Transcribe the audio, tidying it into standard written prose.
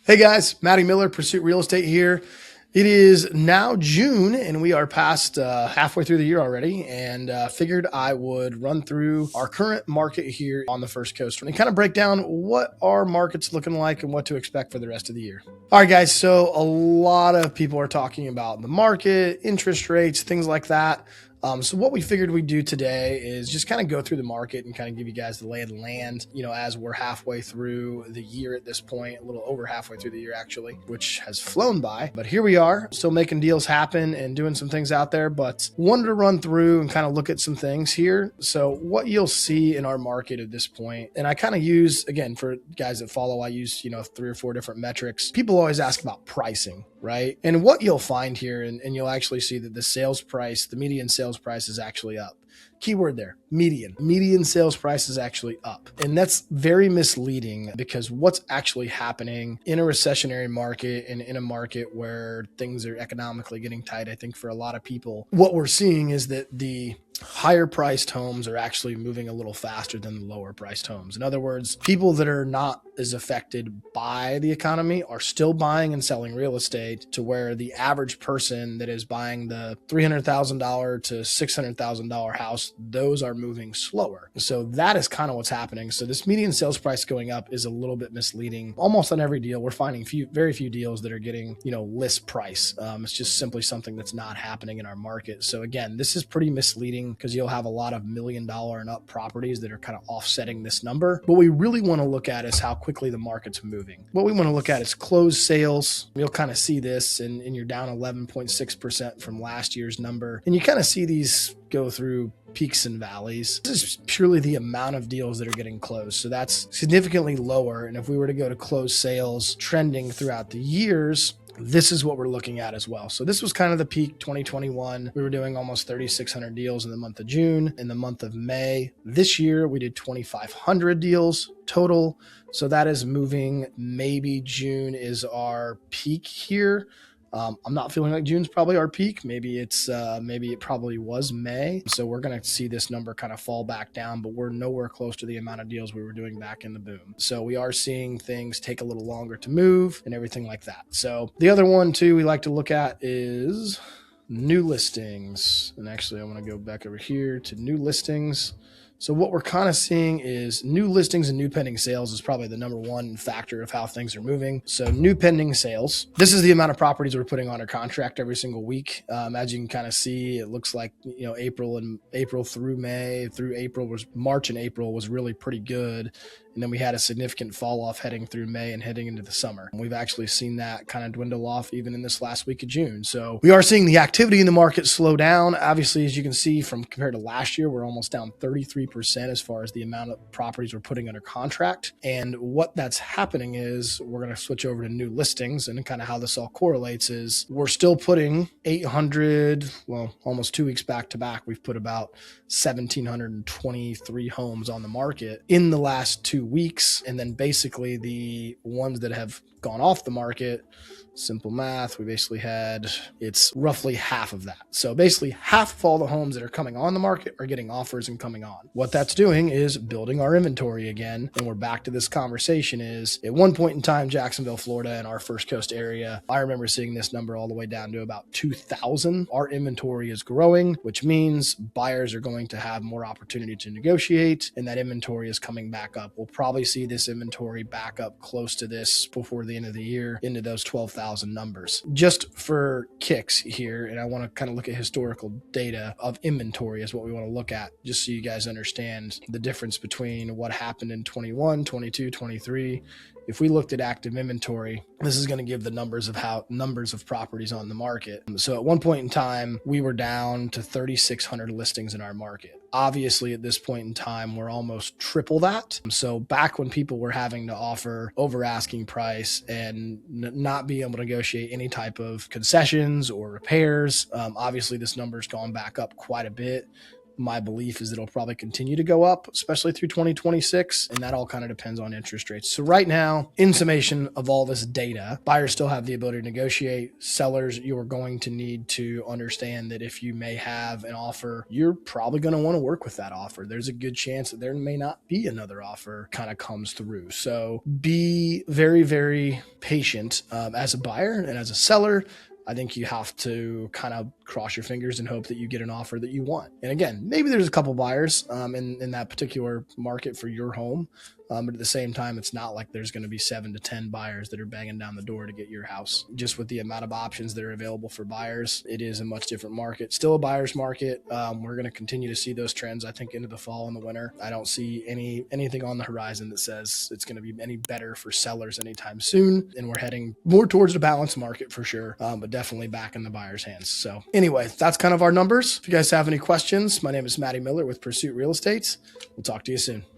Hey guys, Matty Miller, Pursuit Real Estate here. It is now June and we are past halfway through the year already, and figured I would run through our current market here on the First Coast and kind of break down what our market's looking like and what to expect for the rest of the year. All right, guys, so a lot of people are talking about the market, interest rates, things like that. So what we figured we'd do today is just kind of go through the market and kind of give you guys the lay of the land, as we're halfway through the year at this point, a little over halfway through the year actually, which has flown by. But here we are, still making deals happen and doing some things out there, but wanted to run through and kind of look at some things here. So what you'll see in our market at this point, and I kind of use, again, for guys that follow, I use, 3 or 4 different metrics. People always ask about pricing, right? And what you'll find here, and you'll actually see that the sales price, the median sales price is actually up. Keyword there, median. Median sales price is actually up. And that's very misleading because what's actually happening in a recessionary market and in a market where things are economically getting tight, I think for a lot of people, what we're seeing is that the higher priced homes are actually moving a little faster than the lower priced homes. In other words, people that are not as affected by the economy are still buying and selling real estate, to where the average person that is buying the $300,000 to $600,000 house, those are moving slower. So that is kind of what's happening. So this median sales price going up is a little bit misleading. Almost on every deal, we're finding very few deals that are getting, list price. It's just simply something that's not happening in our market. So again, this is pretty misleading because you'll have a lot of $1 million and up properties that are kind of offsetting this number. What we really want to look at is how quickly the market's moving. What we want to look at is closed sales. You'll kind of see this, and you're down 11.6% from last year's number. And you kind of see these go through peaks and valleys. This is purely the amount of deals that are getting closed. So that's significantly lower. And if we were to go to closed sales trending throughout the years, this is what we're looking at as well. So this was kind of the peak 2021. We were doing almost 3,600 deals in the month of June. In the month of May this year, we did 2,500 deals total. So that is moving. Maybe June is our peak here. I'm not feeling like June's probably our peak. Maybe it probably was May. So we're going to see this number kind of fall back down, but we're nowhere close to the amount of deals we were doing back in the boom. So we are seeing things take a little longer to move and everything like that. So the other one too we like to look at is new listings. And actually I want to go back over here to new listings. So what we're kind of seeing is new listings and new pending sales is probably the number one factor of how things are moving. So new pending sales, this is the amount of properties we're putting under contract every single week. As you can kind of see, it looks like, April through May, March and April was really pretty good. And then we had a significant fall off heading through May and heading into the summer. And we've actually seen that kind of dwindle off even in this last week of June. So we are seeing the activity in the market slow down. Obviously, as you can see from compared to last year, we're almost down 33% as far as the amount of properties we're putting under contract. And what that's happening is we're going to switch over to new listings, and kind of how this all correlates is we're still putting 800, almost 2 weeks back to back. We've put about 1,723 homes on the market in the last 2 weeks. And then basically the ones that have gone off the market, simple math, it's roughly half of that. So basically half of all the homes that are coming on the market are getting offers and coming on. What that's doing is building our inventory again. And we're back to this conversation is at one point in time, Jacksonville, Florida, and our First Coast area, I remember seeing this number all the way down to about 2,000. Our inventory is growing, which means buyers are going to have more opportunity to negotiate, and that inventory is coming back up. We'll probably see this inventory back up close to this before the end of the year, into those 12,000 numbers. Just for kicks here, and I want to kind of look at historical data of inventory is what we want to look at, just so you guys understand the difference between what happened in 21, 22, 23. If we looked at active inventory, this is going to give the numbers of properties on the market. So at one point in time, we were down to 3,600 listings in our market. Obviously, at this point in time, we're almost triple that. So back when people were having to offer over asking price and not be able to negotiate any type of concessions or repairs, obviously this number's gone back up quite a bit. My belief is that it'll probably continue to go up, especially through 2026. And that all kind of depends on interest rates. So right now, in summation of all this data, buyers still have the ability to negotiate. Sellers, you're going to need to understand that if you may have an offer, you're probably going to want to work with that offer. There's a good chance that there may not be another offer kind of comes through. So be very, very patient as a buyer and as a seller. I think you have to kind of cross your fingers and hope that you get an offer that you want. And again, maybe there's a couple buyers in that particular market for your home. But at the same time, it's not like there's going to be 7 to 10 buyers that are banging down the door to get your house. Just with the amount of options that are available for buyers, it is a much different market. Still a buyer's market. We're going to continue to see those trends, I think, into the fall and the winter. I don't see anything on the horizon that says it's going to be any better for sellers anytime soon. And we're heading more towards the balanced market for sure, but definitely back in the buyer's hands. So anyway, that's kind of our numbers. If you guys have any questions, my name is Matty Miller with Pursuit Real Estate. We'll talk to you soon.